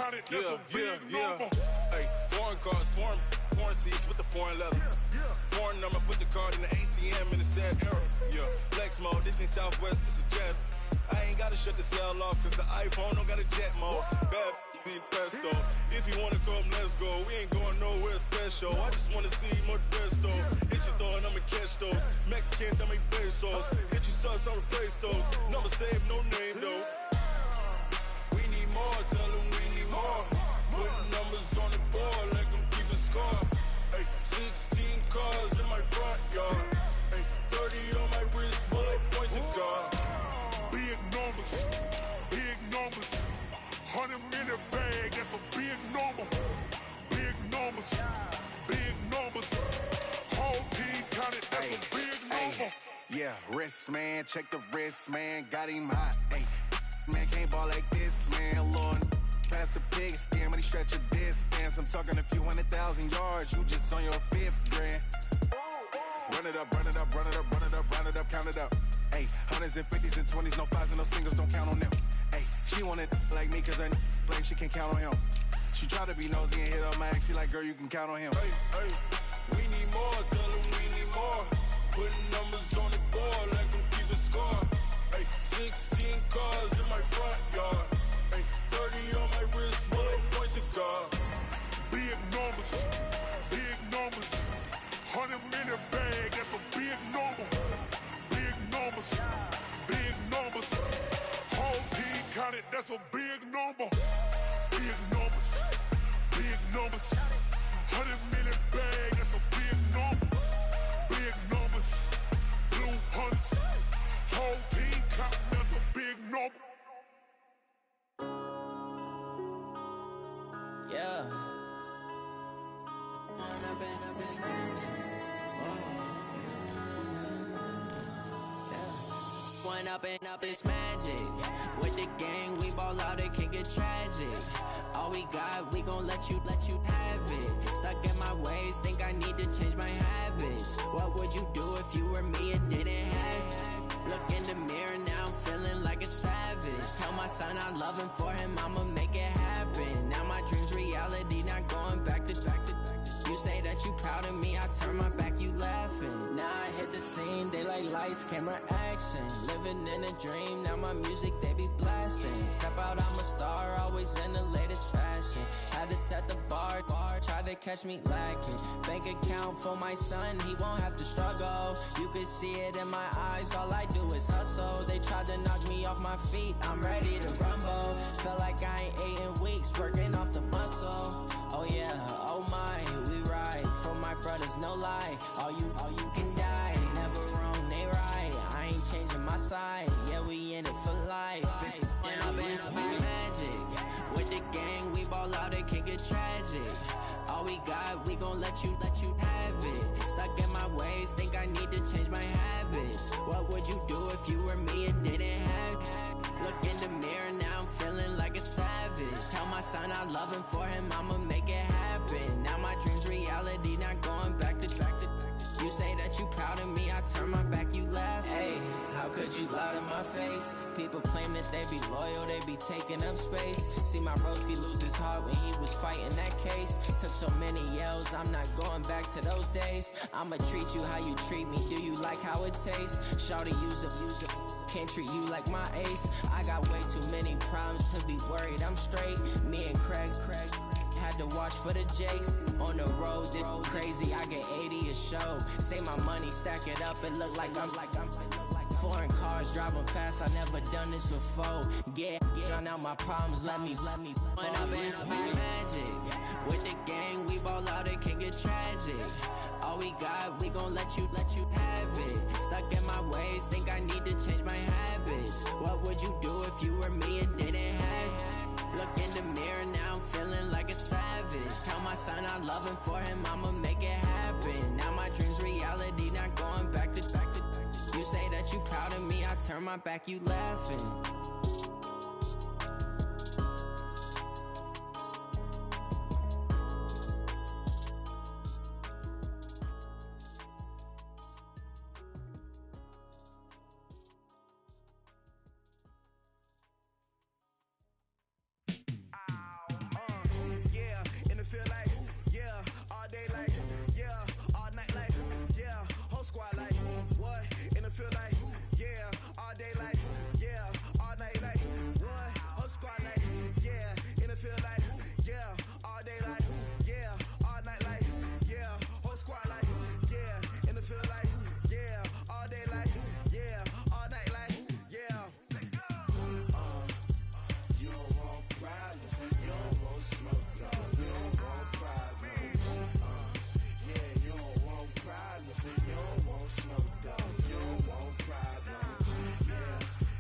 counted, that's a big number. Hey, foreign cars, foreign seats with the foreign leather. Foreign number, put the card in the ATM in the sad era. Yeah, flex mode, this ain't Southwest, this a jet. I ain't gotta shut the cell off, cause the iPhone don't got a jet mode. Bad ain't pesto. If you wanna come, let's go. We ain't going nowhere special. I just wanna see more Modesto. Hit your thought, I'ma catch those. Mexican, dame pesos. Hit your sus, I'll replace those. Number saved, no name though. We need more, tell them we need more. Putting numbers on the board like I'm keeping score. Hey, 16 cars in my front yard. Hey, 30 on my wrist, bullet point to God. Big numbers, big numbers. 100 minute bag, that's a big number. Big numbers, big numbers. Whole team counted, that's a big number. Yeah, wrist man, check the wrist man, got him hot. Ay, man can't ball like this, man. Lord, past the pig skin, but he stretch a distance. I'm talking a few 100,000 yards, you just on your 5th grand. Run it up, run it up, run it up, run it up, run it up, count it up. Ay, hundreds and 50s and 20s, no 5s and no singles, don't count on them. Ay, she want it like me, cause her blame, she can't count on him. She try to be nosy and hit up my ex, she like, girl, you can count on him. Hey, hey, we need more, tell them we need more. Putting numbers on the board like I'm keeping score. Hey, 16 cars in my front yard. Hey, 30 on my wrist, bullet point to God. Big numbers, big numbers. 100 minute bag, that's a big number. Big numbers, big numbers. Whole team counted, that's a big number. Big numbers, big numbers. 100 minute bag, that's a big number. Big numbers, blue hunts. Whole team counting, that's a big number. Yeah. One up and up, it's magic. With the gang, we ball out, it can get tragic. All we got, we gon' let you have it. Stuck in my ways, think I need to change my habits. What would you do if you were me and didn't have it? Look in the mirror, now I'm feeling like a savage. Tell my son I love him, for him I'ma make it happen. Now my dream's reality, not going back to. You say that you proud of me, I turn my back, you laughing. Now I hit the scene, they like lights, camera, action. Living in a dream, now my music, they be blasting. Step out, I'm a star, always in the latest fashion. Had to set the bar, try to catch me lacking. Bank account for my son, he won't have to struggle. You can see it in my eyes, all I do is hustle. They tried to knock me off my feet, I'm ready to rumble. Feel like I ain't ate in weeks, working off the muscle. Oh yeah, oh my, we ride for my brothers, no lie. All you can die, never wrong, they right. I ain't changing my side, yeah, we in it for life. And up it's magic. With the gang, we ball out, it can get tragic. All we got, we gon' let you have it. Stuck in my ways, think I need to change my habits. What would you do if you were me and didn't have it? Look in the mirror, now I'm feeling like a savage. Tell my son I love him, for him I'ma make it happen. Now my dream's reality, not going back to. You say that you proud of me, I turn my back, you laugh. Hey, how could you lie to my face? People claim that they be loyal, they be taking up space. See my broski lose his heart when he was fighting that case. Took so many yells, I'm not going back to those days. I'ma treat you how you treat me, do you like how it tastes? Shawty, use it. Can't treat you like my ace. I got way too many problems to be worried, I'm straight. Me and Craig had to watch for the Jakes. On the road, this crazy, I get 80 a show. Say my money, stack it up, it look like I'm foreign cars, driving fast, I never done this before. Get on out my problems, let me One up and up is magic. With the gang, we ball out, it can get tragic. All we got, we gon' let you have it. Stuck in my ways, think I need to change my habits. What would you do if you were me and didn't have it? Look in the mirror, now I'm feeling like a savage. Tell my son I love him, for him I'ma make it happen. Now my dream's reality, not going back to. You say that you proud of me, I turn my back, you laughing. feel like, yeah, all day like, yeah, all night like, yeah, whole squad like, what? And it feel like, yeah, all day like, yeah, all night like, what? Whole squad like, yeah, and it feel like, yeah, all day like, yeah, all night like, yeah, whole squad like, yeah, and it feel like, yeah, all day like, yeah, all night like, yeah. You don't want problems, you don't want smoke, no, you don't want problems. Yeah, you don't want problems, you don't want smoke, dog, you don't want problems.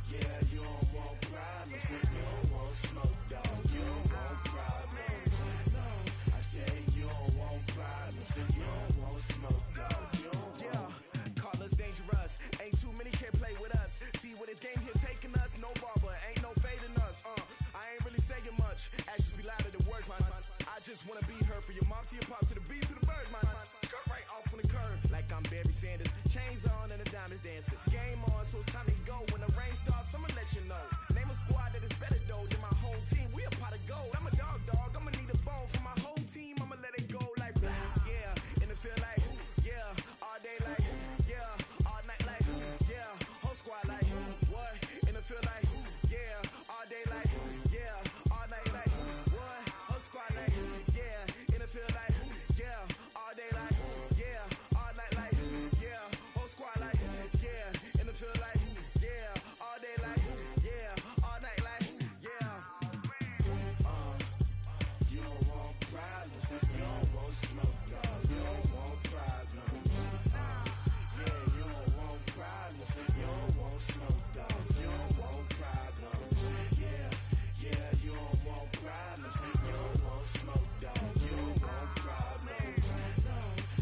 Yeah, you don't want problems, you don't want smoke, dog, you don't want problems. No, I say you don't want problems, you don't want smoke, dog, you don't want. Yeah, call us dangerous, ain't too many can play with us. See what this game here taking us, no barber, ain't no fading us. I ain't really saying much, actions be louder than words, man. I just wanna be heard from your mom to your pop to the beat to the birds, man. Cut right off on the curb, like I'm Barry Sanders. Chains on and the diamonds dancing. Game on, so it's time to go. When the rain starts, I'ma let you know. Name a squad that is better though than my whole team. We a pot of gold. I'm a dog, I'ma need a bone for my whole team. I'ma let it go like, yeah, and it feel like, yeah, all day like, yeah, all night like, yeah, whole squad like, what? And it feel like, yeah, all day like, yeah, all night like, what? Whole squad like, yeah, and it feel like, yeah, all day like, yeah, all night like, yeah, whole squad like, yeah, and it feel like, yeah, all day like, yeah, all night like, yeah. You don't want problems, you don't want smoke, no, you don't want problems. Yeah, you don't want problems, you don't want smoke, dog, you don't want problems. Yeah, you don't want problems, you don't want smoke, dog, you don't want problems. No,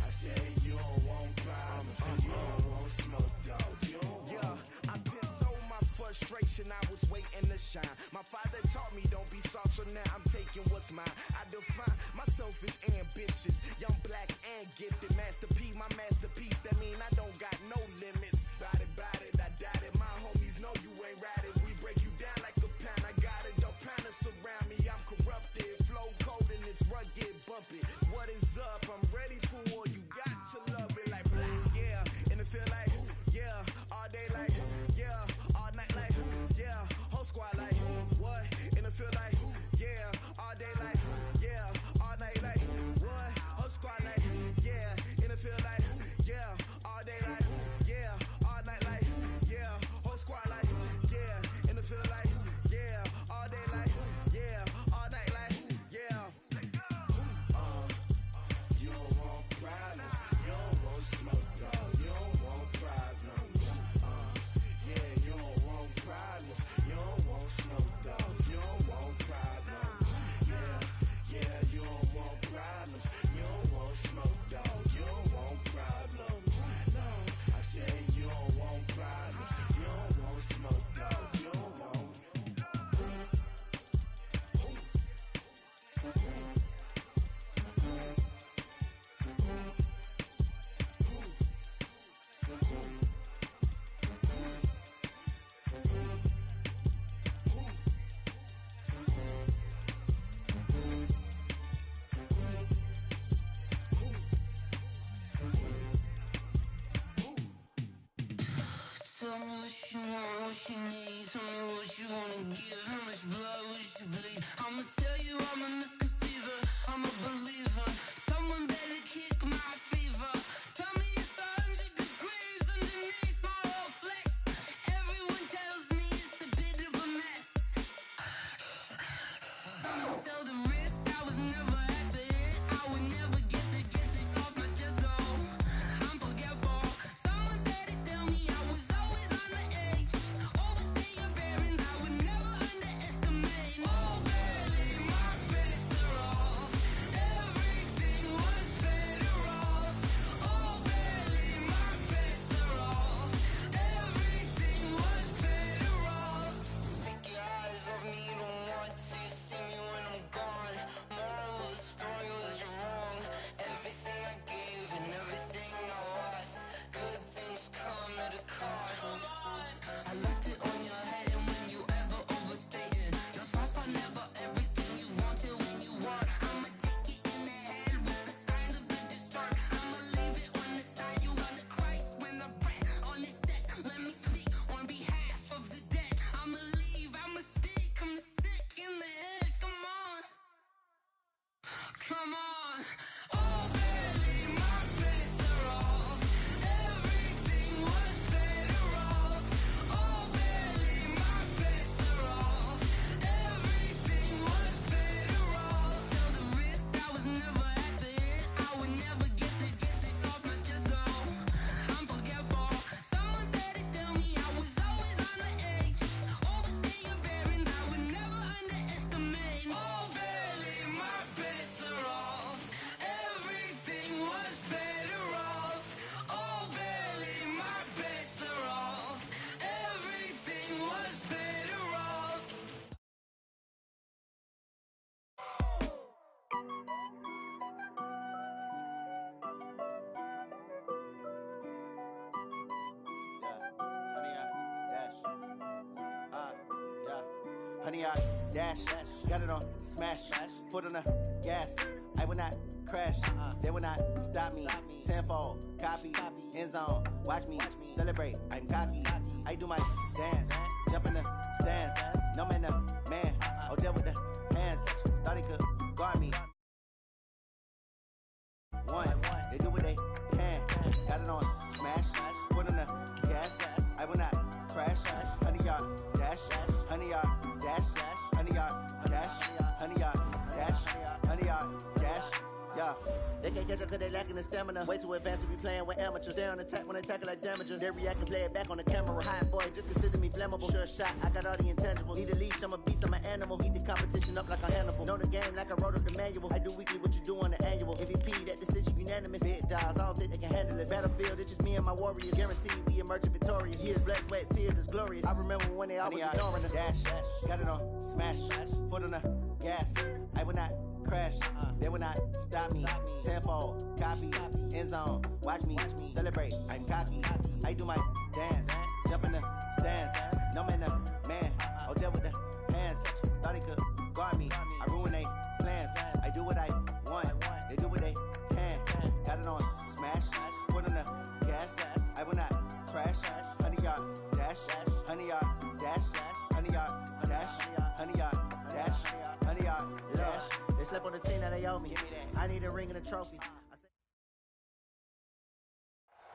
I say you don't want problems, you don't want smoke, dog, you don't want. Yeah, I pissed so my frustration, I was waiting to shine. My father taught me don't be soft, so now I'm taking what's mine. I define myself as ambitious, young, black, and gifted. Master P, my masterpiece, that mean I don't got no limits. Bout it, I doubt it. My homies know you ain't ratted. We break you down like a pound. I got it, don't pound us around me. I'm corrupted, flow cold and it's rugged, bumpy. What is up? I'm ready for war. You got to love it like black, yeah. And it feel like, yeah, all day like, yeah, all night like, yeah, whole squad like, what? And it feel like, yeah, all day like, yeah, all night like, what? Whole squad like, yeah, and it feel like, yeah, all day like, yeah, all night like, yeah, whole squad like, yeah, and it feel like, yeah, all day like, yeah, all night like, yeah. You don't want problems, you don't want smoke, no, you don't want problems. Yeah, you don't want problems, you don't want smoke, dog, you don't want problems. Yeah, you don't want problems, you don't want smoke, dog, you don't want problems. No, I say you don't want problems, you don't want smoke, dog, you don't want. Tell me what you want, what you need. Tell me what you wanna give. How much blood would you bleed? I'ma tell you I'm a misconceiver, I'm a believer. Someone better kick my fever. Tell me it's 100 degrees underneath my whole flesh. Everyone tells me it's a bit of a mess. I'ma tell the risk I was never at the hit. I would never get it off my chest though. I'm forgetful. Someone better tell me I was always on the edge. Overstay your bearings, I would never underestimate. Oh, barely, my bets are off. Everything was better off. Oh, barely, my bets are off. Everything was better off. Take your eyes off me, you don't want to see me when I'm Honey, I dash, got it on smash, foot on the gas. I will not crash, they will not stop me. Tenfold, copy, end zone, watch me celebrate. I'm cocky, I do my dance, jump in the stands. No man, the man, oh, deal with the hands. Thought he could guard me. One, they do what they can. Got it on smash, foot on the gas. I will not crash, honey, y'all dash, honey, y'all dash, honey, y'all dash, honey, y'all dash, honey, y'all dash, yeah. They can't catch up cause they lacking the stamina. Way too advanced to be playing with amateurs. Stay on attack when attacking like damager. They react and play it back on the camera. Hot boy, just consider me flammable. Sure shot, I got all the intangibles. Need a leash, I'm a beast, I'm an animal. Heat the competition up like a Hannibal. Know the game like I wrote up the manual. I do weekly what you do on the annual. MVP, that decision unanimous. Big dogs, I don't think they can handle this. Battlefield, it's just me and my warriors. Guaranteed we emerging victorious. Years, blood, sweat, tears, is glorious. I remember when they always ignoring us. Dash, got it on smash, foot on the gas. I will not crash, they will not stop me. Tenfold, copy, end zone, watch me celebrate. I'm cocky, I do my dance, jump in the stands. No man, the man, oh, deal with the hands. Thought he could guard me, I ruin they plans. I do what I want, they do what they can. Got it on smash, foot on the gas. I will not crash, honey, y'all dash, honey, y'all dash, honey, y'all dash, honey, y'all dash, honey, y'all dash. They slept on the team that they owe me. I need a ring and a trophy.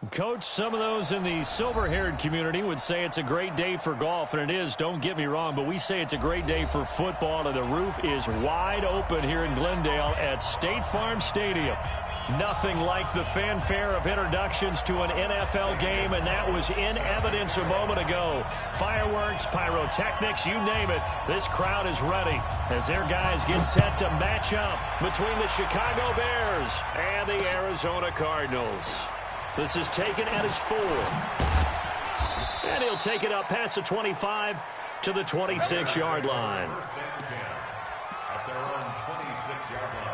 Coach, some of those in the silver-haired community would say it's a great day for golf, and it is, don't get me wrong, but we say it's a great day for football, and the roof is wide open here in Glendale at State Farm Stadium. Nothing like the fanfare of introductions to an NFL game, and that was in evidence a moment ago. Fireworks, pyrotechnics, you name it. This crowd is ready as their guys get set to match up between the Chicago Bears and the Arizona Cardinals. This is taken at his 4. And he'll take it up past the 25 to the 26-yard line. At their own 26-yard line.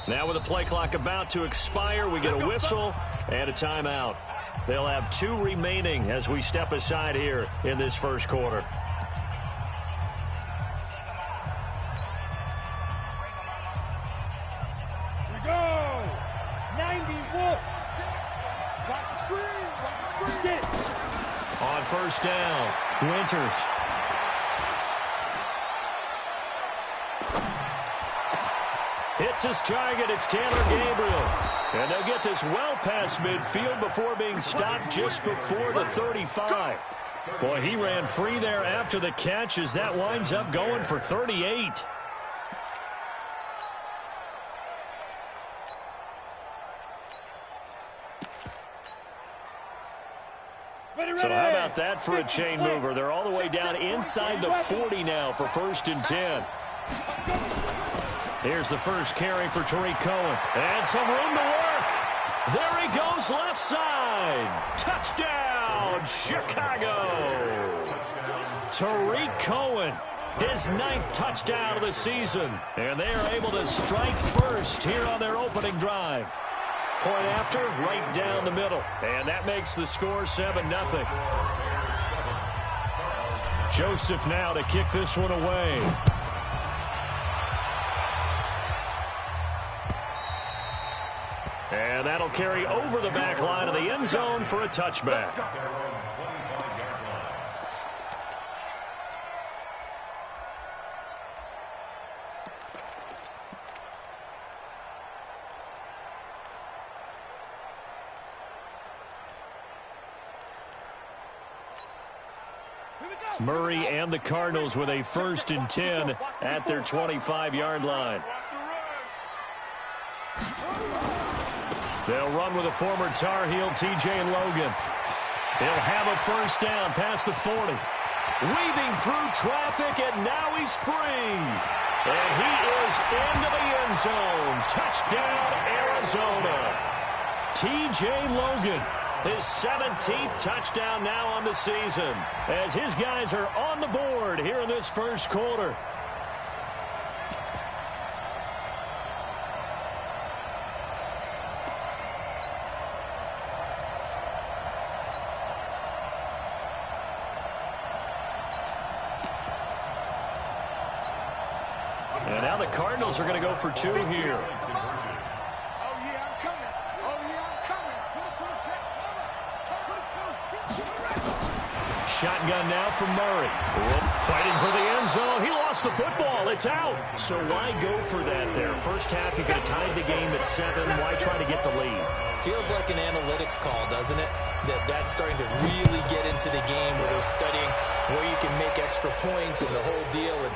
Now with the play clock about to expire, we get a whistle and a timeout. They'll have 2 remaining as we step aside here in this first quarter. We go! 91! Watch the screen! Watch the screen! On first down, Winters. Hits his target. It's Taylor Gabriel. And they'll get this well past midfield before being stopped just before the 35. Boy, he ran free there after the catch as that winds up going for 38. So how about that for a chain mover? They're all the way down inside the 40 now for 1st and 10. Here's the first carry for Tariq Cohen. And some room to work. There he goes left side. Touchdown, Chicago. Tariq Cohen, his 9th touchdown of the season. And they are able to strike first here on their opening drive. Point after, right down the middle. And that makes the score 7-0. Joseph now to kick this one away. And that'll carry over the back line of the end zone for a touchback. Here we go! Murray and the Cardinals with a 1st and 10 at their 25-yard line. They'll run with a former Tar Heel, TJ Logan. He'll have a 1st down past the 40. Weaving through traffic, and now he's free. And he is into the end zone. Touchdown, Arizona. TJ Logan, his 17th touchdown now on the season, as his guys are on the board here in this first quarter. And now the Cardinals are going to go for 2 here. Shotgun now from Murray. Fighting for the end zone. He lost the football. It's out. So why go for that there? First half, you could have tied the game at 7. Why try to get the lead? Feels like an analytics call, doesn't it? That's starting to really get into the game where they're studying where you can make extra points and the whole deal and,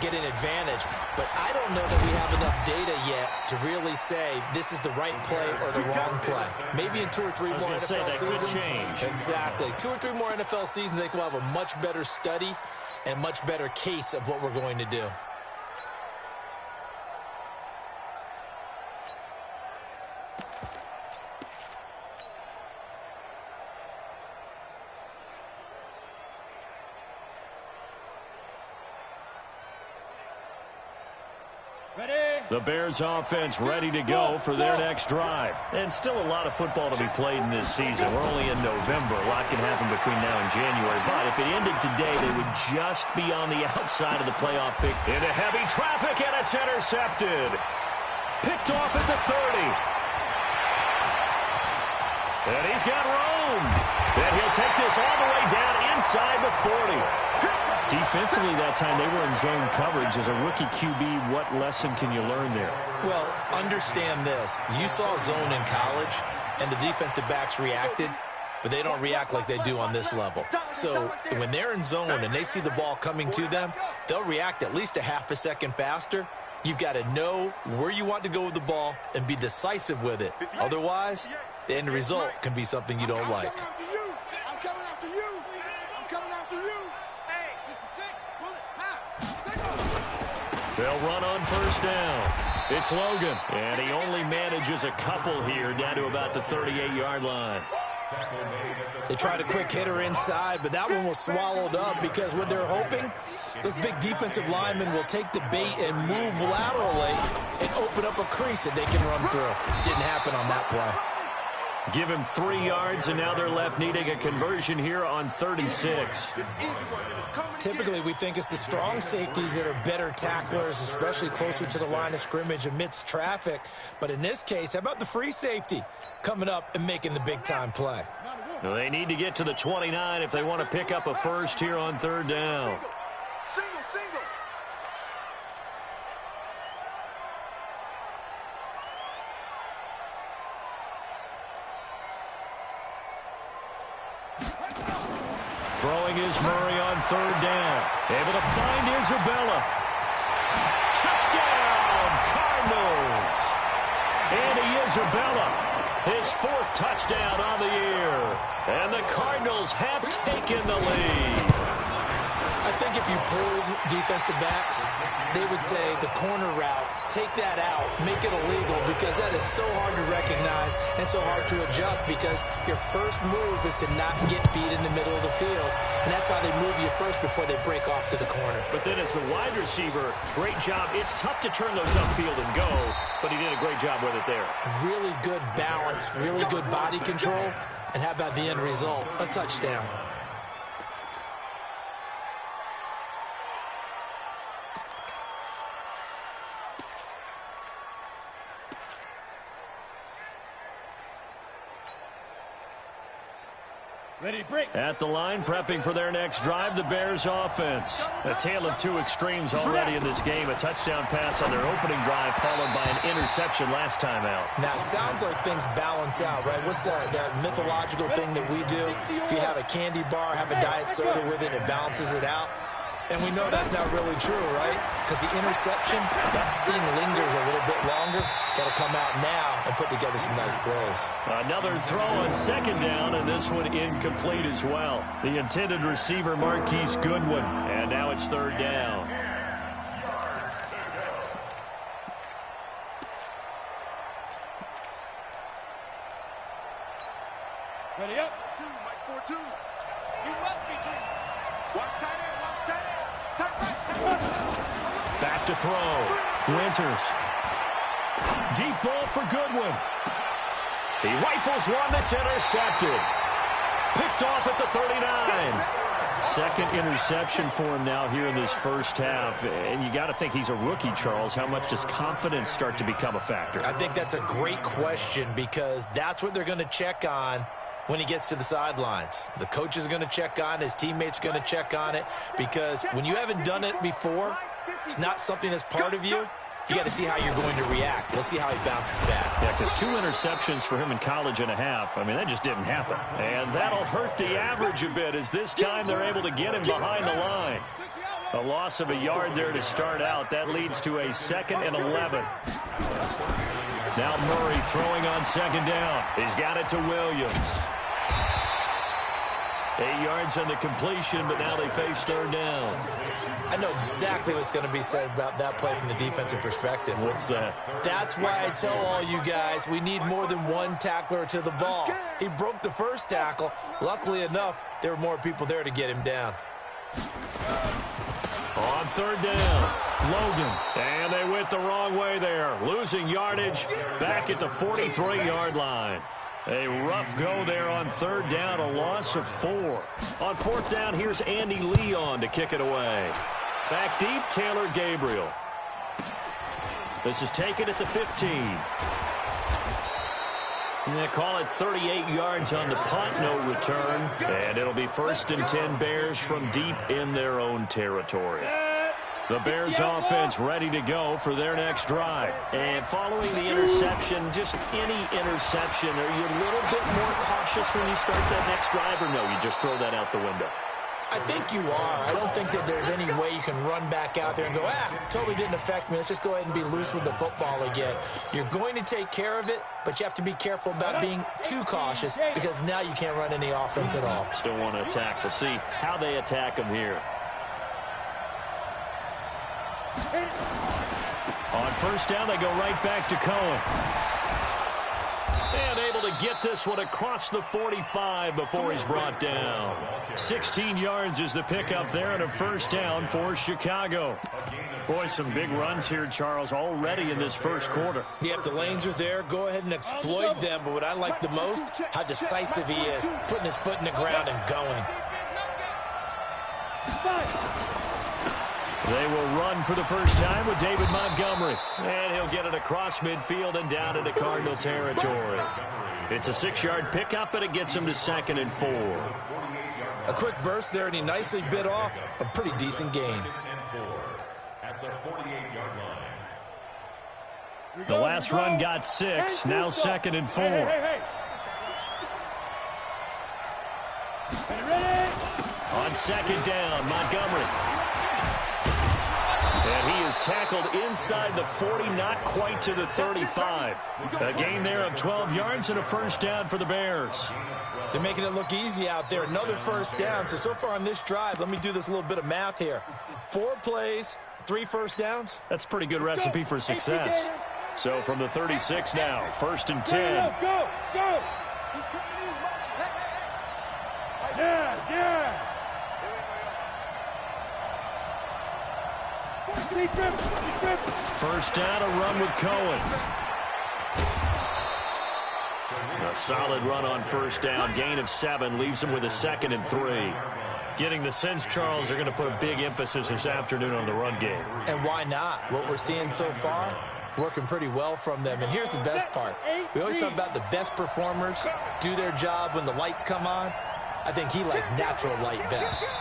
get an advantage. But I don't know that we have enough data yet to really say this is the right play or the wrong play. Maybe in 2 or 3 more NFL seasons. Could change. Exactly. 2 or 3 more NFL seasons, I think we'll have a much better study and much better case of what we're going to do. The Bears offense ready to go for their next drive. And still a lot of football to be played in this season. We're only in November. A lot can happen between now and January. But if it ended today, they would just be on the outside of the playoff pick. Into heavy traffic, and it's intercepted. Picked off at the 30. And he's got room. And he'll take this all the way down inside the 40. Defensively that time, they were in zone coverage. As a rookie QB, what lesson can you learn there? Well, understand this. You saw zone in college, and the defensive backs reacted, but they don't react like they do on this level. So when they're in zone and they see the ball coming to them, they'll react at least a half a second faster. You've got to know where you want to go with the ball and be decisive with it. Otherwise, the end result can be something you don't like. I'm coming after you. I'm coming after you. They'll run on 1st down. It's Logan, and he only manages a couple here down to about the 38-yard line. They tried a quick hitter inside, but that one was swallowed up because what they're hoping, those big defensive linemen will take the bait and move laterally and open up a crease that they can run through. Didn't happen on that play. Give him 3 yards, and now they're left needing a conversion here on 3rd and 6. Typically, we think it's the strong safeties that are better tacklers, especially closer to the line of scrimmage amidst traffic. But in this case, how about the free safety coming up and making the big-time play? Well, they need to get to the 29 if they want to pick up a first here on 3rd down. Single. Throwing is Murray on 3rd down. Able to find Isabella. Touchdown, Cardinals. Andy Isabella, his 4th touchdown on the year. And the Cardinals have taken the lead. I think if you pulled defensive backs, they would say the corner route, take that out, make it illegal, because that is so hard to recognize and so hard to adjust, because your first move is to not get beat in the middle of the field, and that's how they move you first before they break off to the corner. But then as the wide receiver, great job. It's tough to turn those upfield and go, but he did a great job with it there. Really good balance, really good body control, and how about the end result? A touchdown. At the line, prepping for their next drive, the Bears offense. A tale of two extremes already in this game. A touchdown pass on their opening drive, followed by an interception last time out. Now, it sounds like things balance out, right? What's that mythological thing that we do? If you have a candy bar, have a diet soda with it, it balances it out. And we know that's not really true, right? Because the interception, that sting lingers a little bit longer. Got to come out now and put together some nice plays. Another throw on second down, and this one incomplete as well. The intended receiver, Marquise Goodwin. And now it's third down. Ready up. 2, Mike 4-2. You must be G. Watch tight end, watch tight end. Back to throw. Winters. Deep ball for Goodwin. He rifles one that's intercepted. Picked off at the 39. Second interception for him now here in this first half. And you got to think he's a rookie, Charles. How much does confidence start to become a factor? I think that's a great question because that's what they're going to check on when he gets to the sidelines. The coach is going to check on it. His teammates are going to check on it because when you haven't done it before, it's not something that's part of you. You got to see how you're going to react. We'll see how he bounces back. Yeah, because 2 interceptions for him in college and a half. I mean, that just didn't happen. And that'll hurt the average a bit as this time they're able to get him behind the line. A loss of a yard there to start out. That leads to a 2nd and 11. Now Murray throwing on second down. He's got it to Williams. 8 yards on the completion, but now they face third down. I know exactly what's going to be said about that play from the defensive perspective. What's that? That's why I tell all you guys we need more than one tackler to the ball. He broke the first tackle. Luckily enough, there were more people there to get him down. On third down, Logan. And they went the wrong way there. Losing yardage back at the 43-yard line. A rough go there on third down, a loss of 4. On fourth down, here's Andy Leon to kick it away. Back deep, Taylor Gabriel. This is taken at the 15. And they call it 38 yards on the punt, no return. And it'll be 1st and 10 Bears from deep in their own territory. The Bears offense ready to go for their next drive. And following the interception, just any interception, are you a little bit more cautious when you start that next drive, or no, you just throw that out the window? I think you are. I don't think that there's any way you can run back out there and go, totally didn't affect me. Let's just go ahead and be loose with the football again. You're going to take care of it, but you have to be careful about being too cautious because now you can't run any offense at all. Still want to attack. We'll see how they attack them here. On first down, they go right back to Cohen. And able to get this one across the 45 before he's brought down. 16 yards is the pickup there and a first down for Chicago. Boy, some big runs here, Charles, already in this first quarter. Yep, the lanes are there. Go ahead and exploit them. But what I like the most, how decisive he is, putting his foot in the ground and going. They will run for the first time with David Montgomery. And he'll get it across midfield and down into Cardinal territory. It's a 6-yard pickup, and it gets him to 2nd and 4. A quick burst there, and he nicely bit off a pretty decent gain. The last run got 6, now 2nd and 4. On second down, Montgomery. And he is tackled inside the 40, not quite to the 35. A gain there of 12 yards and a first down for the Bears. They're making it look easy out there. Another first down. So far on this drive, let me do this little bit of math here. 4 plays, 3 first downs. That's a pretty good recipe for success. So from the 36 now, 1st and 10. Go, go. Yeah. First down, a run with Cohen. A solid run on first down. Gain of 7 leaves him with a 2nd and 3. Getting the sense, Charles, they're going to put a big emphasis this afternoon on the run game. And why not? What we're seeing so far, working pretty well from them. And here's the best part. We always talk about the best performers do their job when the lights come on. I think he likes natural light best.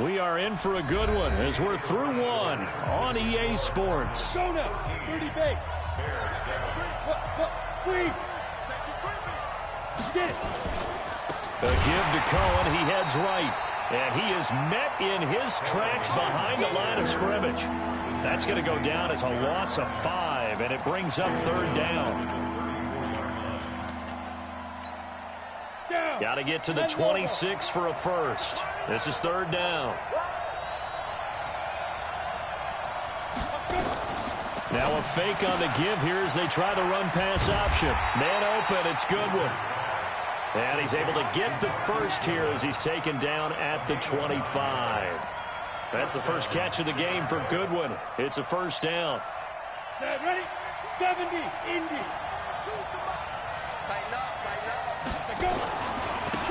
We are in for a good one as we're through one on EA Sports. Go now. 30 base. Squeeze. Get it. A give to Cohen. He heads right. And he is met in his tracks behind the line of scrimmage. That's going to go down as a loss of 5, and it brings up third down. Got to get to the 26 for a first. This is third down. Now a fake on the give here as they try the run-pass option. Man open, it's Goodwin. And he's able to get the first here as he's taken down at the 25. That's the first catch of the game for Goodwin. It's a first down. Set, ready? 70, Indy. Go.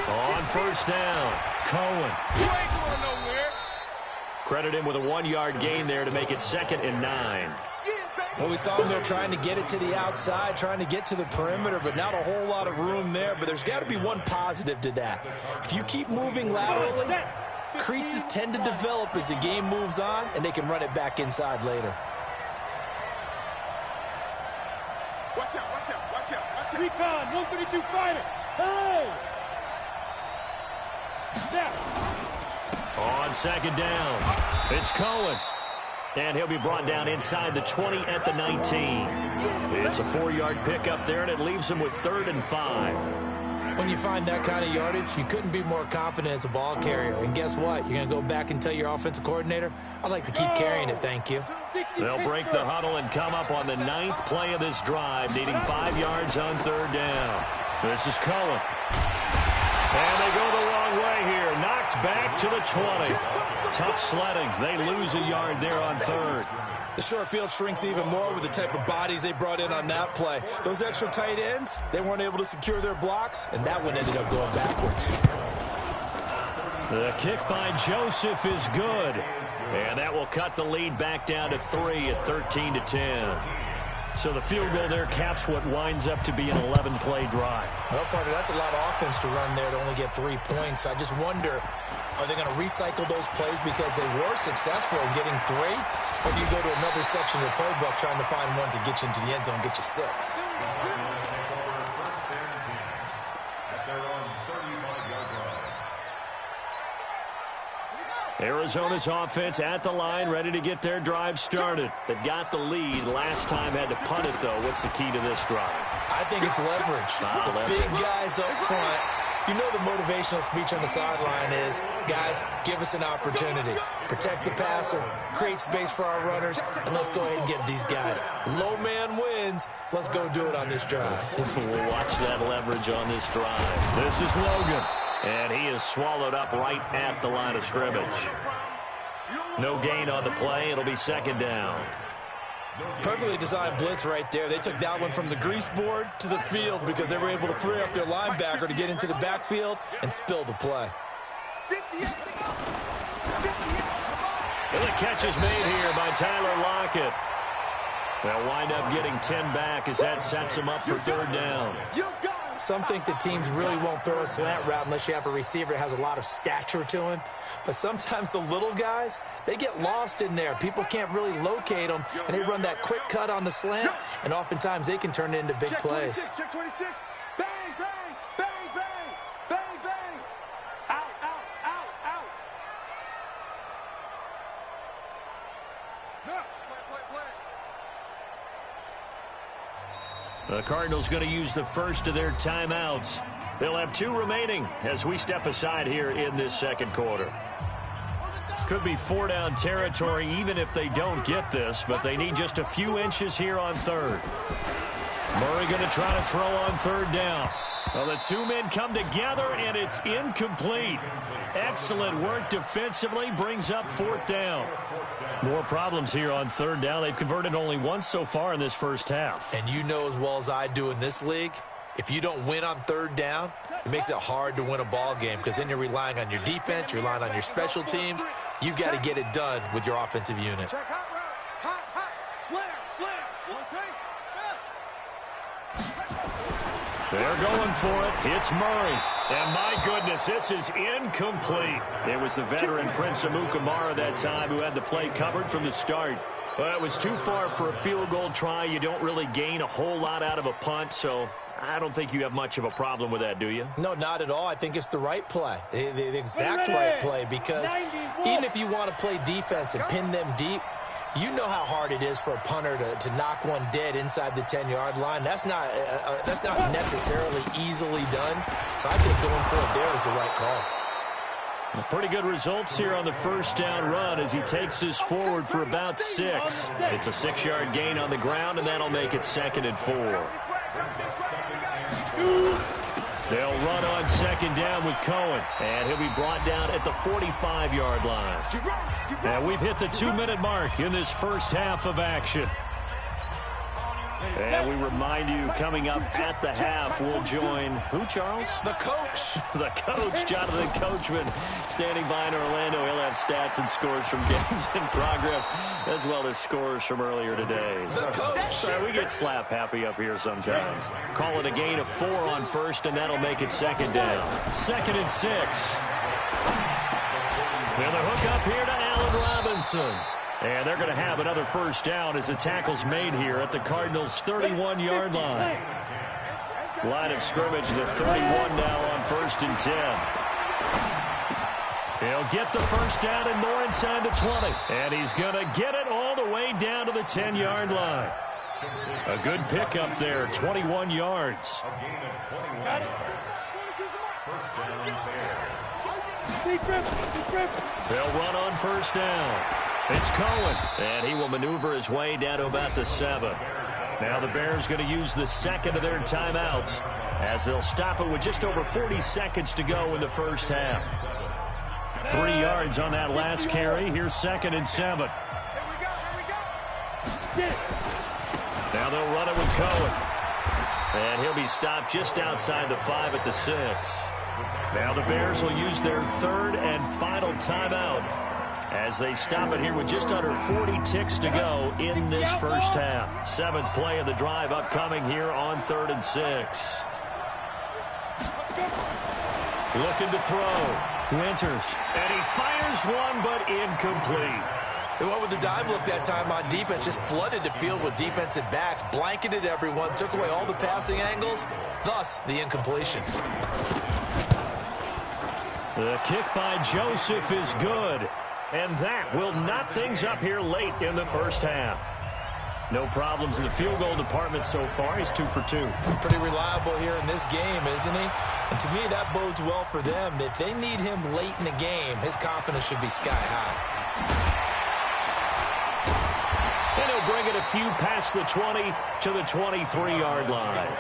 On first down, Cohen. You ain't going nowhere. Credit him with a 1-yard gain there to make it 2nd and 9. Well, we saw him there trying to get it to the outside, trying to get to the perimeter, but not a whole lot of room there. But there's got to be one positive to that. If you keep moving laterally, creases tend to develop as the game moves on, and they can run it back inside later. Watch out, watch out, watch out, watch out. Recon, 132 fighter. Hey! On second down, it's Cohen. And he'll be brought down inside the 20 at the 19. It's a 4-yard pickup there, and it leaves him with 3rd and 5. When you find that kind of yardage, you couldn't be more confident as a ball carrier. And guess what? You're going to go back and tell your offensive coordinator, I'd like to keep carrying it, thank you. They'll break the huddle and come up on the 9th play of this drive, needing 5 yards on third down. This is Cohen. And they go the wrong way here. Knocked back to the 20. Tough sledding. They lose a yard there on third. The short field shrinks even more with the type of bodies they brought in on that play. Those extra tight ends, they weren't able to secure their blocks, and that one ended up going backwards. The kick by Joseph is good. And that will cut the lead back down to 3 at 13-10. So the field goal there caps what winds up to be an 11-play drive. Well, partner, that's a lot of offense to run there to only get 3 points. I just wonder, are they going to recycle those plays because they were successful in getting 3? Or do you go to another section of the playbook trying to find ones that get you into the end zone and get you 6? Arizona's offense at the line, ready to get their drive started. They've got the lead. Last time had to punt it, though. What's the key to this drive? I think it's leverage. The big guys up front. You know the motivational speech on the sideline is, guys, give us an opportunity. Protect the passer, create space for our runners, and let's go ahead and get these guys. Low man wins. Let's go do it on this drive. We'll watch that leverage on this drive. This is Logan. And he is swallowed up right at the line of scrimmage. No gain on the play. It'll be 2nd down. Perfectly designed blitz right there. They took that one from the grease board to the field because they were able to free up their linebacker to get into the backfield and spill the play. And the catch is made here by Tyler Lockett. They'll wind up getting 10 back as that sets him up for 3rd down. Some think that teams really won't throw a slant route unless you have a receiver that has a lot of stature to him. But sometimes the little guys, they get lost in there. People can't really locate them, and they run that quick cut on the slant, and oftentimes they can turn it into big plays. Check 26. Bang, bang, bang, bang, bang, bang. Out, out, out, out. No, play. The Cardinals going to use the first of their timeouts. They'll have 2 remaining as we step aside here in this 2nd quarter. Could be 4-down territory even if they don't get this, but they need just a few inches here on 3rd. Murray going to try to throw on 3rd down. Well, the 2 men come together, and it's incomplete. Excellent work defensively, brings up 4th down. More problems here on 3rd down. They've converted only once so far in this first half. And you know as well as I do in this league, if you don't win on 3rd down, it makes it hard to win a ball game because then you're relying on your defense, you're relying on your special teams. You've got to get it done with your offensive unit. Check hot route. Hot. Slam. Slow take. They're going for it. It's Murray. And my goodness, this is incomplete. It was the veteran Prince Amukamara that time who had the play covered from the start. Well, it was too far for a field goal try. You don't really gain a whole lot out of a punt, so I don't think you have much of a problem with that, do you? No, not at all. I think it's the right play, the exact right play, because even if you want to play defense and pin them deep, you know how hard it is for a punter to knock one dead inside the 10-yard line. That's not necessarily easily done. So I think going for it there is the right call. Pretty good results here on the first down run as he takes this forward for about 6. It's a 6-yard gain on the ground, and that'll make it 2nd and 4. They'll run on second down with Cohen, and he'll be brought down at the 45-yard line. And we've hit the 2-minute mark in this first half of action. And we remind you, coming up at the half, we'll join who, Charles? The coach. The coach, Jonathan Coachman, standing by in Orlando. He'll have stats and scores from games in progress, as well as scores from earlier today. The coach. We get slap happy up here sometimes. Call it a gain of 4 on first, and that'll make it 2nd down. 2nd and 6. And the hook up here to Allen Robinson. And they're going to have another first down as the tackle's made here at the Cardinals' 31-yard line. Line of scrimmage, the 31 now on 1st and 10. He'll get the first down and more inside the 20. And he's going to get it all the way down to the 10-yard line. A good pickup there, 21 yards. They'll run on first down. It's Cohen, and he will maneuver his way down to about the 7. Now the Bears going to use the second of their timeouts as they'll stop it with just over 40 seconds to go in the first half. 3 yards on that last carry. Here's 2nd and 7. Now they'll run it with Cohen. And he'll be stopped just outside the 5 at the 6. Now the Bears will use their 3rd and final timeout as they stop it here with just under 40 ticks to go in this first half. 7th play of the drive upcoming here on 3rd and 6. Looking to throw. Winters. And he fires one, but incomplete. They went with the dime look that time on defense, just flooded the field with defensive backs, blanketed everyone, took away all the passing angles, thus the incompletion. The kick by Joseph is good. And that will knot things up here late in the first half. No problems in the field goal department so far. He's 2 for 2. Pretty reliable here in this game, isn't he? And to me, that bodes well for them. If they need him late in the game, his confidence should be sky high. And he'll bring it a few past the 20 to the 23-yard line.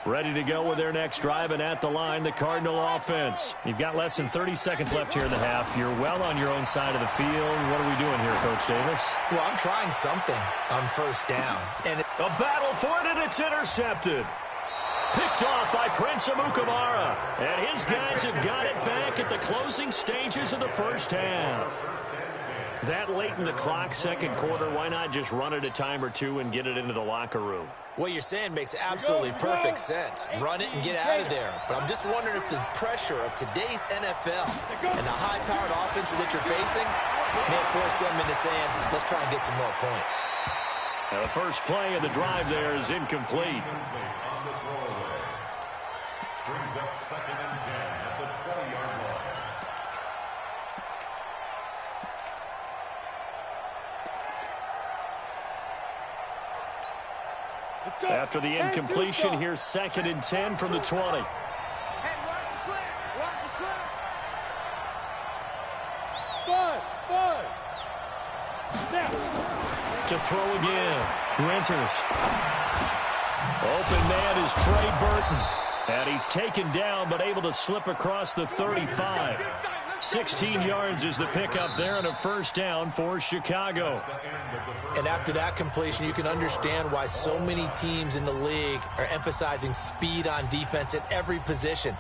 Ready to go with their next drive, and at the line, the Cardinal offense. You've got less than 30 seconds left here in the half. You're well on your own side of the field. What are we doing here, Coach Davis? Well, I'm trying something on first down. And a battle for it, and it's intercepted. Picked off by Prince Amukamara. And his guys have got it back at the closing stages of the first half. That late in the clock, second quarter, why not just run it a time or two and get it into the locker room? What you're saying makes absolutely perfect sense. Run it and get out of there. But I'm just wondering if the pressure of today's NFL and the high-powered offenses that you're facing may force them into saying, let's try and get some more points. Now the first play of the drive there is incomplete. Brings up 2nd and 10 at the 20-yard line. After the incompletion, here's 2nd and 10 from the 20. Hey, watch the slant. Watch the slant. Bud. Now. To throw again. Winters. Open man is Trey Burton. And he's taken down but able to slip across the 35. 16 yards is the pickup there and a first down for Chicago. And after that completion, you can understand why so many teams in the league are emphasizing speed on defense at every position.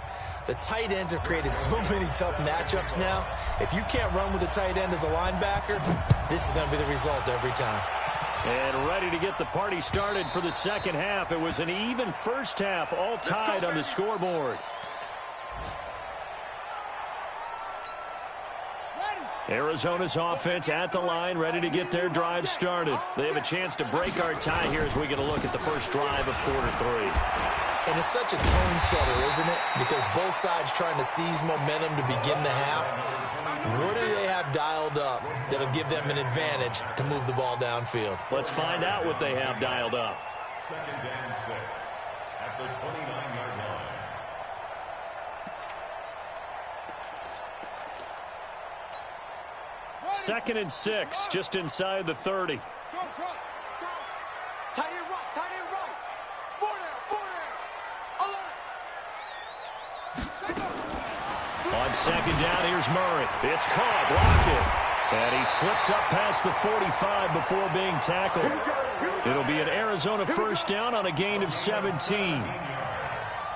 The tight ends have created so many tough matchups now. If you can't run with a tight end as a linebacker, this is going to be the result every time. And ready to get the party started for the second half. It was an even first half, all tied on the scoreboard. Arizona's offense at the line, ready to get their drive started. They have a chance to break our tie here as we get a look at the first drive of quarter 3. And it's such a tone setter, isn't it? Because both sides trying to seize momentum to begin the half. What do they have dialed up that'll give them an advantage to move the ball downfield? Let's find out what they have dialed up. 2nd and 6 at the 29-yard line. Second and 6, just inside the 30. On second down, here's Murray. It's caught, blocked it. And he slips up past the 45 before being tackled. It'll be an Arizona first down on a gain of 17.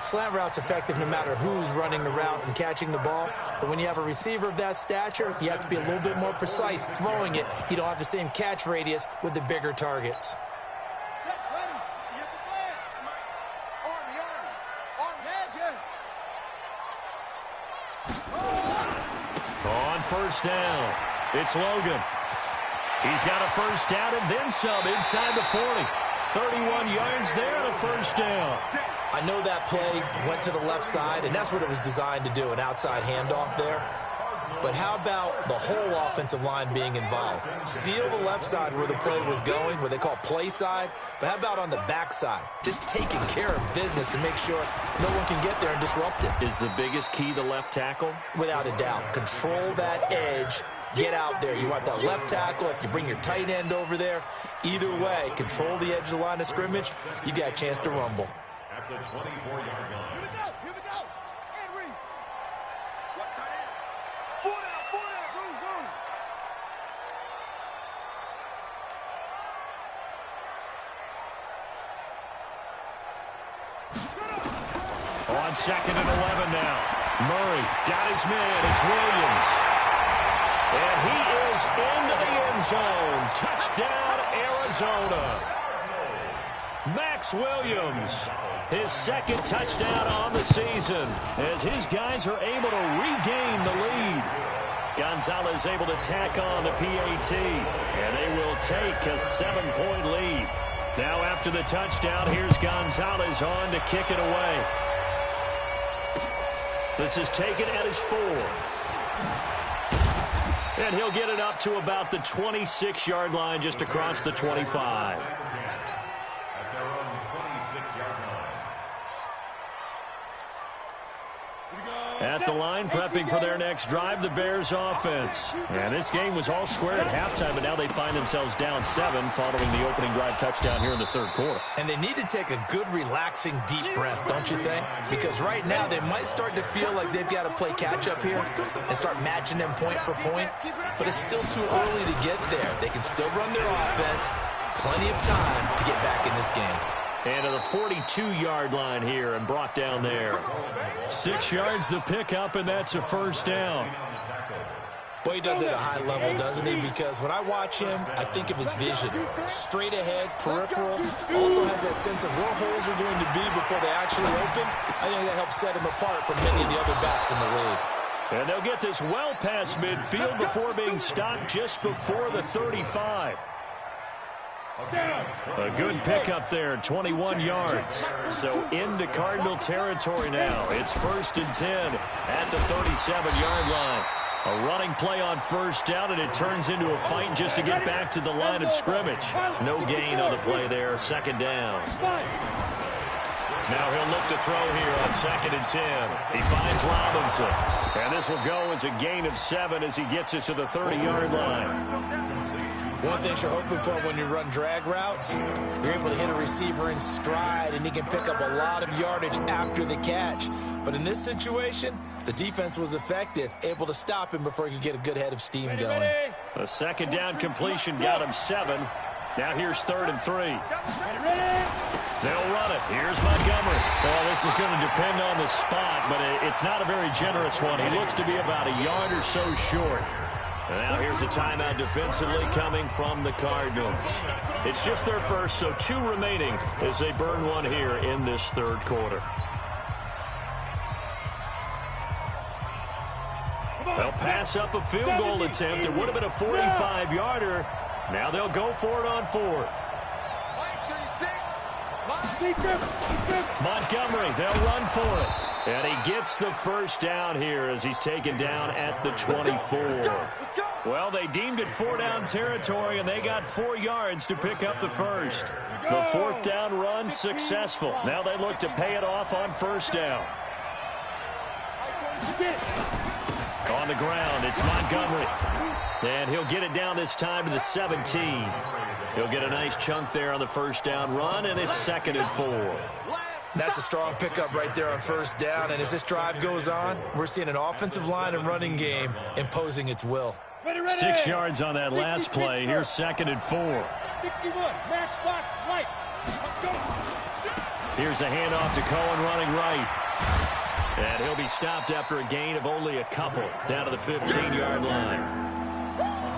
Slant route's effective no matter who's running the route and catching the ball. But when you have a receiver of that stature, you have to be a little bit more precise throwing it. You don't have the same catch radius with the bigger targets. On first down, it's Logan. He's got a first down and then some inside the 40. 31 yards there and a first down. I know that play went to the left side, and that's what it was designed to do, an outside handoff there. But how about the whole offensive line being involved? Seal the left side where the play was going, what they call play side. But how about on the back side? Just taking care of business to make sure no one can get there and disrupt it. Is the biggest key the left tackle? Without a doubt. Control that edge. Get out there. You want that left tackle. If you bring your tight end over there, either way, control the edge of the line of scrimmage, you got a chance to rumble. At the 24-yard line. Here we go. And read. What tight end? 4 down. Boom. On second and 11 now. Murray got his man. It's Williams. And he is into the end zone. Touchdown, Arizona. Max Williams, his second touchdown on the season as his guys are able to regain the lead. Gonzalez able to tack on the PAT, and they will take a 7-point lead. Now after the touchdown, here's Gonzalez on to kick it away. This is taken at his 4. And he'll get it up to about the 26-yard line just across the 25. At the line, prepping for their next drive, the Bears offense. And this game was all square at halftime, but now they find themselves down 7 following the opening drive touchdown here in the third quarter. And they need to take a good, relaxing, deep breath, don't you think? Because right now they might start to feel like they've got to play catch-up here and start matching them point for point. But it's still too early to get there. They can still run their offense. Plenty of time to get back in this game. And to the 42-yard line here and brought down there. 6 yards the pickup, and that's a first down. Boy, he does it at a high level, doesn't he? Because when I watch him, I think of his vision. Straight ahead, peripheral. Also has that sense of where holes are going to be before they actually open. I think that helps set him apart from many of the other backs in the league. And they'll get this well past midfield before being stopped just before the 35. A good pickup there, 21 yards. So into Cardinal territory now. It's 1st and 10 at the 37-yard line. A running play on first down, and it turns into a fight just to get back to the line of scrimmage. No gain on the play there, 2nd down. Now he'll look to throw here on 2nd and 10. He finds Robinson. And this will go as a gain of 7 as he gets it to the 30-yard line. One thing you're hoping for when you run drag routes, you're able to hit a receiver in stride, and he can pick up a lot of yardage after the catch. But in this situation, the defense was effective, able to stop him before he could get a good head of steam going. A second down completion got him 7. Now here's 3rd and 3. They'll run it. Here's Montgomery. Well, this is going to depend on the spot, but it's not a very generous one. He looks to be about a yard or so short. And now here's a timeout defensively coming from the Cardinals. It's just their first, so 2 remaining as they burn one here in this 3rd quarter. They'll pass up a field goal attempt. It would have been a 45-yarder. Now they'll go for it on 4th. Montgomery, they'll run for it. And he gets the first down here as he's taken down at the 24. Well, they deemed it 4-down territory, and they got 4 yards to pick up the first. The 4th down run successful. Now they look to pay it off on 1st down. On the ground, it's Montgomery. And he'll get it down this time to the 17. He'll get a nice chunk there on the 1st down run, and it's 2nd and 4. That's a strong pickup right there on 1st down, and as this drive goes on, we're seeing an offensive line and running game imposing its will. 6 yards on that last play. Here's 2nd and 4. 61, match box, right. Here's a handoff to Cohen running right. And he'll be stopped after a gain of only a couple down to the 15-yard line.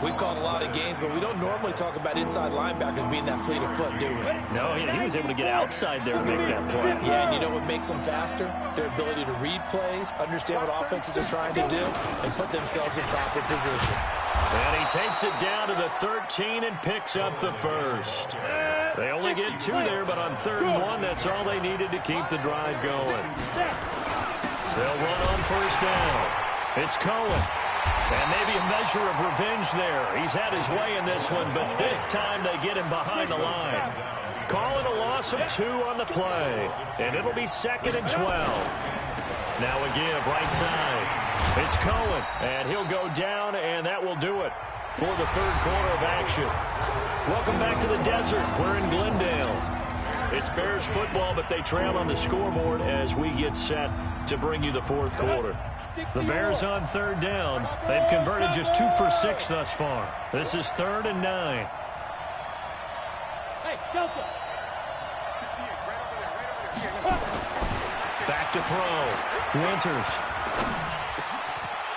We've called a lot of games, but we don't normally talk about inside linebackers being that fleet of foot, do we? No, he was able to get outside there to make that play. Yeah, and you know what makes them faster? Their ability to read plays, understand what offenses are trying to do, and put themselves in proper position. And he takes it down to the 13 and picks up the first. They only get 2 there, but on 3rd and 1, that's all they needed to keep the drive going. They'll run on 1st down. It's Cohen. And maybe a measure of revenge there. He's had his way in this one, but this time they get him behind the line. Call it a loss of 2 on the play. And it'll be 2nd and 12. Now a give right side. It's Cohen, and he'll go down, and that will do it for the 3rd quarter of action. Welcome back to the desert. We're in Glendale. It's Bears football, but they trail on the scoreboard as we get set to bring you the 4th quarter. The Bears on 3rd down. They've converted just 2 for 6 thus far. This is 3rd and 9. Hey, Delta. Back to throw. Winters.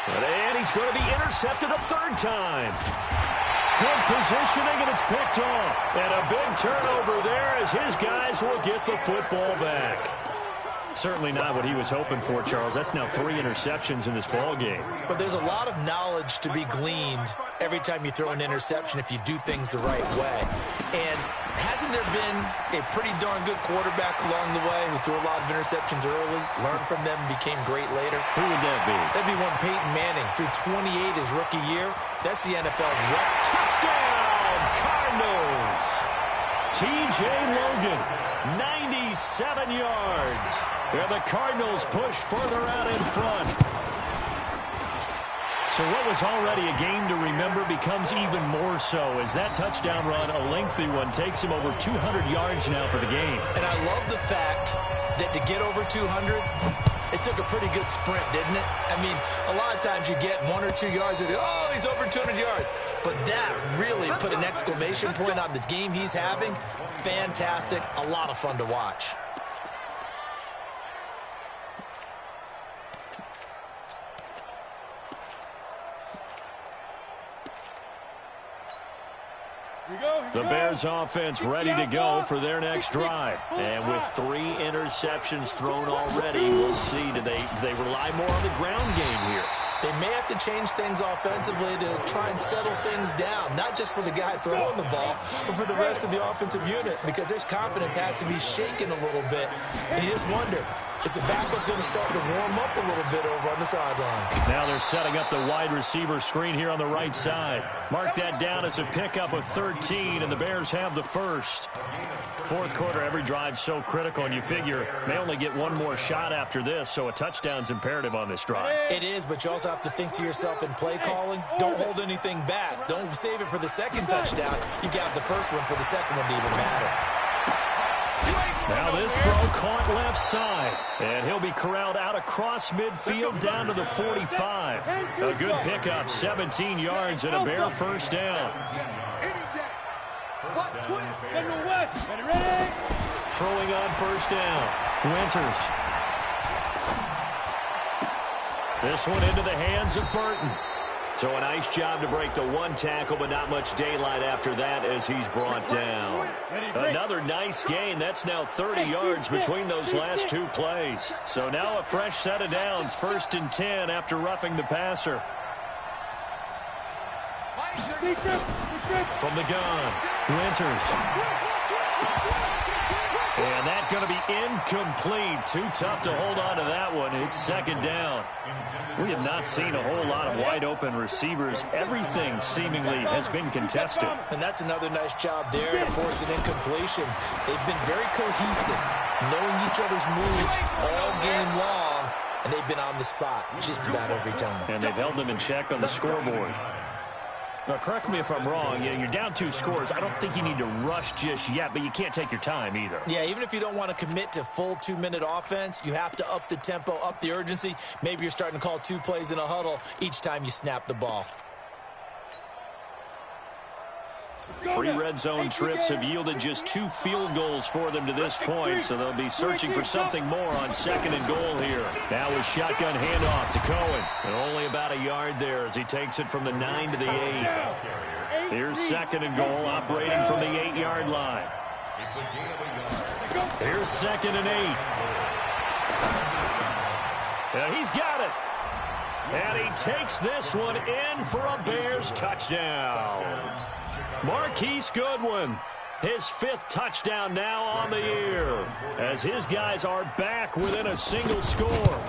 And he's going to be intercepted a 3rd time. Good positioning, and it's picked off. And a big turnover there as his guys will get the football back. Certainly not what he was hoping for, Charles. That's now 3 interceptions in this ball game. But there's a lot of knowledge to be gleaned every time you throw an interception if you do things the right way. And hasn't there been a pretty darn good quarterback along the way who threw a lot of interceptions early, learned from them, became great later? Who would that be? That'd be one Peyton Manning. Threw 28 his rookie year. That's the NFL record. Touchdown, Cardinals! T.J. Logan, 97 yards. And the Cardinals push further out in front. So what was already a game to remember becomes even more so as that touchdown run, a lengthy one, takes him over 200 yards now for the game. And I love the fact that to get over 200, it took a pretty good sprint, didn't it? I mean, a lot of times you get 1 or 2 yards and, oh, he's over 200 yards. But that really put an exclamation point on the game he's having. Fantastic. A lot of fun to watch. The Bears offense ready to go for their next drive. And with 3 interceptions thrown already, we'll see. Do they rely more on the ground game here? They may have to change things offensively to try and settle things down, not just for the guy throwing the ball, but for the rest of the offensive unit, because their confidence has to be shaken a little bit. And you just wonder, is the backup going to start to warm up a little bit over on the sideline. Now they're setting up the wide receiver screen here on the right side. Mark that down as a pickup of 13, and the Bears have the first. Fourth quarter, every drive's so critical, and you figure they only get one more shot after this, so a touchdown's imperative on this drive. It is, but you also have to think to yourself in play calling, don't hold anything back. Don't save it for the second touchdown. You got the first one for the second one to even matter. Now this throw caught left side, and he'll be corralled out across midfield down to the 45. A good pickup, 17 yards and a Bear first down. Throwing on first down, Winters. This one into the hands of Burton. So a nice job to break the one tackle, but not much daylight after that as he's brought down. Another nice gain. That's now 30 yards between those last two plays. So now a fresh set of downs, 1st and 10 after roughing the passer. From the gun, Winters. And that's going to be incomplete. Too tough to hold on to that one. It's second down. We have not seen a whole lot of wide-open receivers. Everything seemingly has been contested. And that's another nice job there to force an incompletion. They've been very cohesive, knowing each other's moves all game long, and they've been on the spot just about every time. And they've held them in check on the scoreboard. Now, correct me if I'm wrong. You're down 2 scores. I don't think you need to rush just yet, but you can't take your time either. Yeah, even if you don't want to commit to full 2-minute offense, you have to up the tempo, up the urgency. Maybe you're starting to call 2 plays in a huddle each time you snap the ball. 3 red zone trips have yielded just 2 field goals for them to this point, so they'll be searching for something more on 2nd and goal here. Now with shotgun handoff to Cohen, and only about a yard there as he takes it from the 9 to the 8. Here's 2nd and goal, operating from the 8-yard line. Here's 2nd and 8. Now he's got it. And he takes this one in for a Bears touchdown. Marquise Goodwin, his 5th touchdown now on the year, as his guys are back within a single score.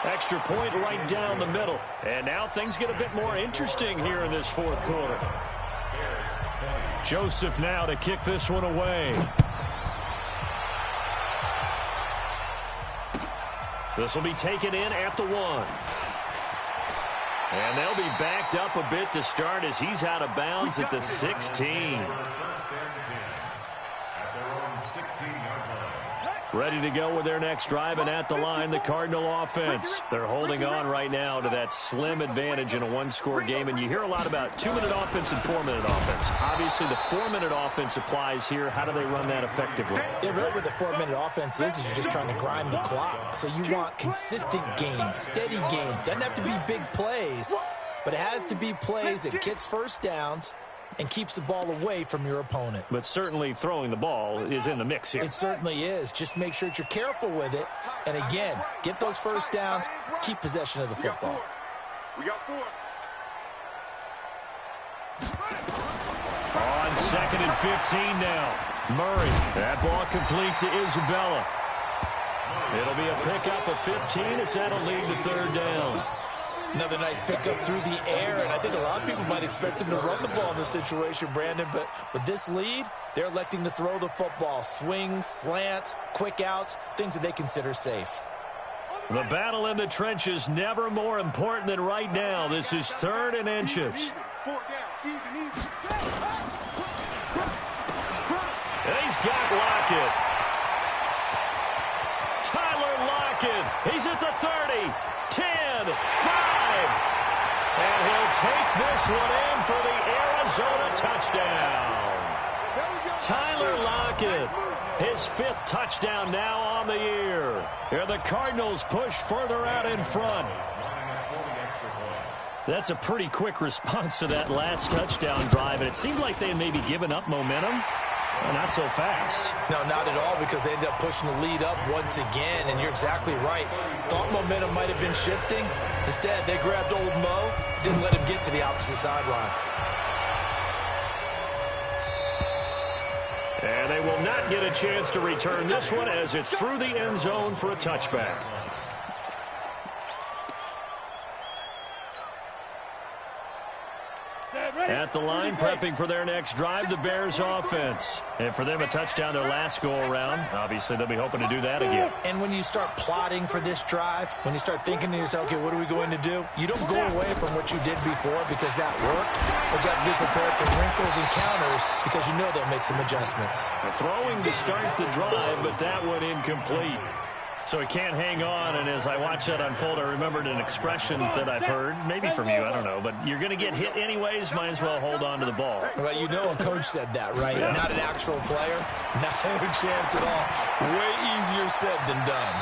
Extra point right down the middle. And now things get a bit more interesting here in this 4th quarter. Joseph now to kick this one away. This will be taken in at the 1. And they'll be backed up a bit to start as he's out of bounds at the 16. Ready to go with their next drive, and at the line, the Cardinal offense. They're holding on right now to that slim advantage in a 1-score game, and you hear a lot about 2-minute offense and 4-minute offense. Obviously, the 4-minute offense applies here. How do they run that effectively? Yeah, really what the 4-minute offense is you're just trying to grind the clock. So you want consistent gains, steady gains. Doesn't have to be big plays, but it has to be plays that gets first downs and keeps the ball away from your opponent. But certainly throwing the ball is in the mix here. It certainly is. Just make sure that you're careful with it. And again, get those first downs, keep possession of the football. We got 4. On 2nd and 15 now. Murray. That ball complete to Isabella. It'll be a pickup of 15 as that'll lead to 3rd down. Another nice pickup through the air, and I think a lot of people might expect him to run the ball in this situation, Brandon, but with this lead, they're electing to throw the football. Swings, slants, quick outs, things that they consider safe. The battle in the trenches never more important than right now. This is 3rd and inches. And he's got Lockett. Tyler Lockett. He's at the 30. 10, 5, and he'll take this one in for the Arizona touchdown. Tyler Lockett, his 5th touchdown now on the year. Here the Cardinals push further out in front. That's a pretty quick response to that last touchdown drive, and it seemed like they had maybe given up momentum. Well, not so fast. No, not at all, because they ended up pushing the lead up once again, and you're exactly right. Thought momentum might have been shifting. Instead, they grabbed old Mo, didn't let him get to the opposite sideline. And they will not get a chance to return this one as it's through the end zone for a touchback. At the line, prepping for their next drive, the Bears offense. And for them, a touchdown their last go-around. Obviously, they'll be hoping to do that again. And when you start plotting for this drive, when you start thinking to yourself, okay, what are we going to do? You don't go away from what you did before because that worked, but you have to be prepared for wrinkles and counters because you know they'll make some adjustments. Throwing to start the drive, but that one incomplete. So he can't hang on, and as I watch that unfold, I remembered an expression that I've heard, maybe from you, I don't know, but you're going to get hit anyways, might as well hold on to the ball. Well, you know a coach said that, right? Yeah. Not an actual player. Not a chance at all. Way easier said than done.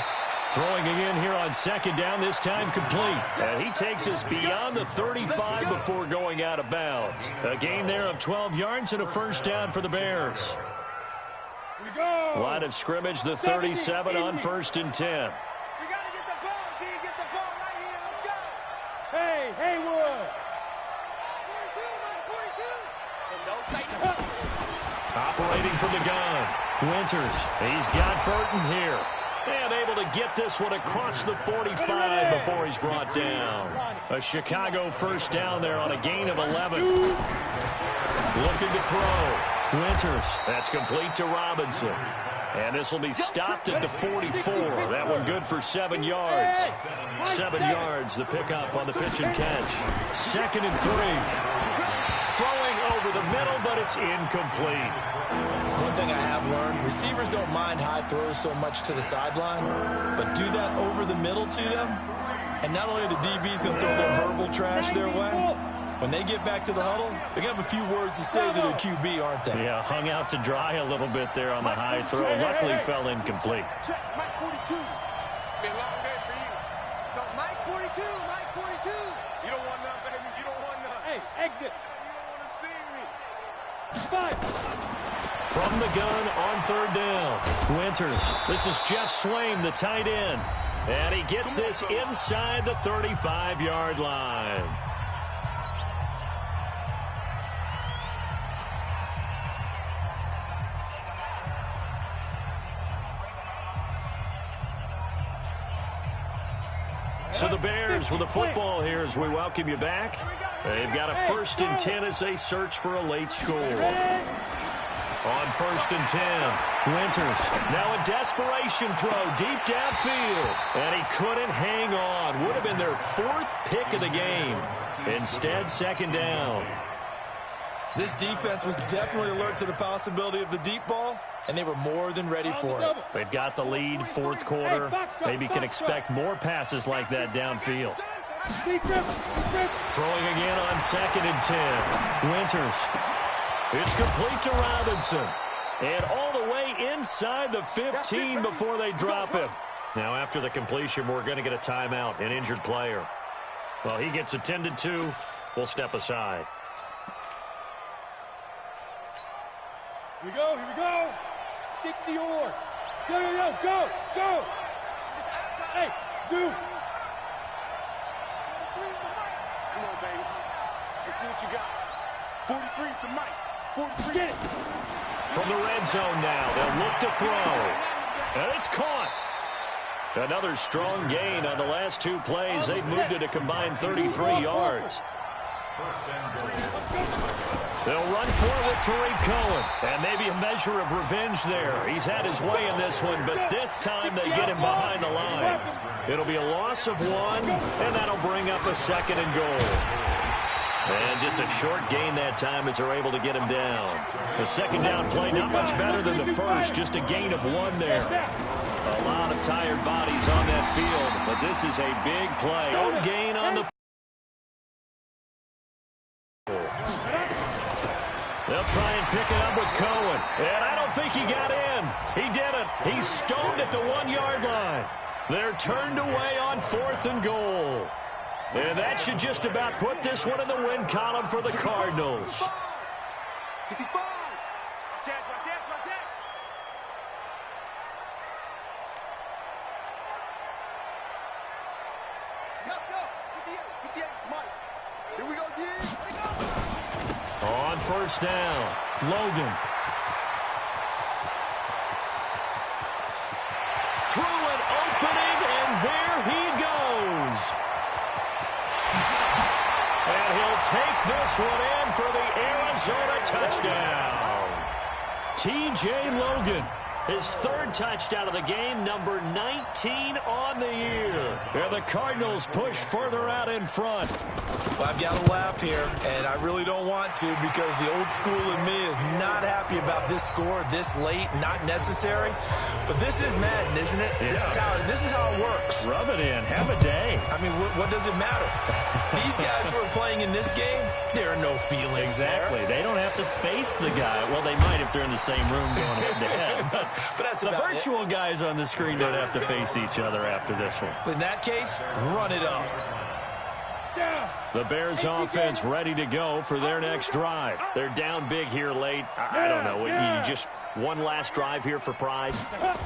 Throwing again here on second down, this time complete. And he takes us beyond the 35 before going out of bounds. A gain there of 12 yards and a first down for the Bears. Line of scrimmage, the 37 on 1st and 10. We got to get the ball, D. Get the ball right here. Let's go. Hey, Haywood. 42, 42. Operating from the gun. Winters, he's got Burton here. And able to get this one across the 45 before he's brought down. A Chicago first down there on a gain of 11. Looking to throw. Winters, that's complete to Robinson. And this will be stopped at the 44. That one good for 7 yards. 7 yards, the pickup on the pitch and catch. 2nd and 3. Throwing over the middle, but it's incomplete. One thing I have learned, receivers don't mind high throws so much to the sideline, but do that over the middle to them, and not only are the DBs going to throw their verbal trash their way, when they get back to the huddle, they're going to have a few words to say to their QB, aren't they? Yeah, hung out to dry a little bit there on the high throw. Luckily fell incomplete. Check, Mike 42. It's been a long day for you. So Mike 42, Mike 42. You don't want none, baby. You don't want none. Hey, exit. You don't want to see me. 5. From the gun on 3rd down. Winters. This is Jeff Swaim, the tight end. And he gets this inside the 35-yard line. So the Bears with the football here as we welcome you back. They've got a 1st and 10 as they search for a late score. On 1st and 10, Winters. Now a desperation throw deep downfield. And he couldn't hang on. Would have been their 4th pick of the game. Instead, 2nd down. This defense was definitely alert to the possibility of the deep ball, and they were more than ready for it. They've got the lead, 4th quarter. Maybe can expect more passes like that downfield. Throwing again on 2nd and 10. Winters. It's complete to Robinson. And all the way inside the 15 before they drop him. Now after the completion, we're going to get a timeout, an injured player. Well, he gets attended to. We'll step aside. Here we go, here we go. 60 or. Yo, yo, yo, go, go. Hey, zoom. Come on, baby. Let's see what you got. 43's the mic. 43. Get it. From the red zone now, they'll look to throw. And it's caught. Another strong gain on the last 2 plays. They've moved it a combined 33 yards. They'll run forward to Tariq Cohen. And maybe a measure of revenge there. He's had his way in this one, but this time they get him behind the line. It'll be a loss of 1, and that'll bring up a 2nd and goal. And just a short gain that time as they're able to get him down. The 2nd down play, not much better than the first, just a gain of 1 there. A lot of tired bodies on that field, but this is a big play. No gain on the... They'll try and pick it up with Cohen. And I don't think he got in. He didn't. He's stoned at the 1-yard line. They're turned away on 4th and goal. And that should just about put this one in the win column for the Cardinals. 65. Check, check, check. Go, go. 58, Mike. Here we go, D. On 1st down, Logan. this one in for the Arizona touchdown. T.J. Logan, his third touchdown of the game, number 19 on the year. And the Cardinals push further out in front. Well, I've got to laugh here, and I really don't want to because the old school in me is not happy about this score this late, not necessary. But this is Madden, isn't it? Yeah. This is how it works. Rub it in. Have a day. I mean, what does it matter? These guys who are playing in this game, there are no feelings Exactly. there. They don't have to face the guy. Well, they might if they're in the same room going head-to-head. But that's the virtual guys on the screen don't have to face each other after this one. In that case, run it up. The Bears offense ready to go for their next drive. They're down big here late. I don't know. You just one last drive here for pride?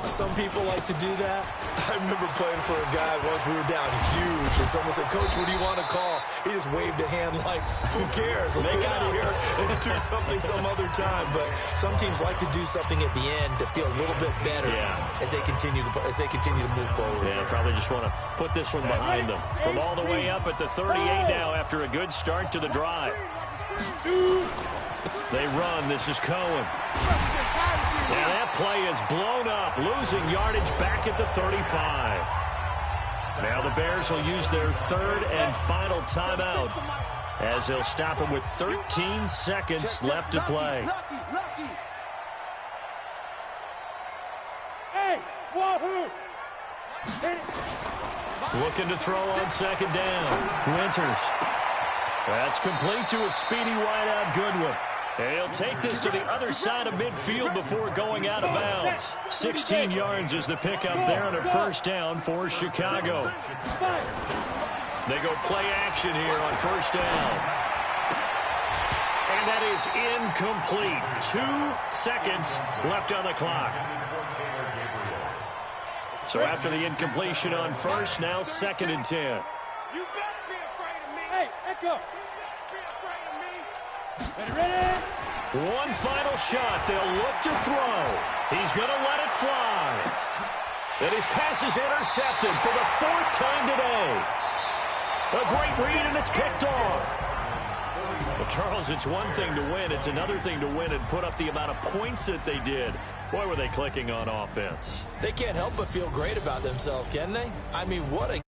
Some people like to do that. I remember playing for a guy once. We were down huge, and someone said, "Coach, what do you want to call?" He just waved a hand like, "Who cares? Let's get out of here and do something some other time." But some teams like to do something at the end to feel a little bit better as they continue to move forward. Yeah, probably just want to put this one behind them. From all the way up at the 38 now after a good start to the drive. They run. This is Cohen. And that play is blown up, losing yardage back at the 35. Now the Bears will use their third and final timeout as they'll stop him with 13 seconds left to play. Hey, wahoo! Looking to throw on second down. Winters. That's complete to a speedy wideout Goodwin. And he'll take this to the other side of midfield before going out of bounds. 16 yards is the pickup there on a first down for Chicago. They go play action here on first down. And that is incomplete. 2 seconds left on the clock. So after the incompletion on first, now 2nd and 10. You better be afraid of me. Hey, Echo. Be afraid of me. Ready? One final shot. They'll look to throw. He's going to let it fly. And his pass is intercepted for the 4th time today. A great read, and it's picked off. Well, Charles, it's one thing to win. It's another thing to win and put up the amount of points that they did. Boy, were they clicking on offense. They can't help but feel great about themselves, can they? I mean, what a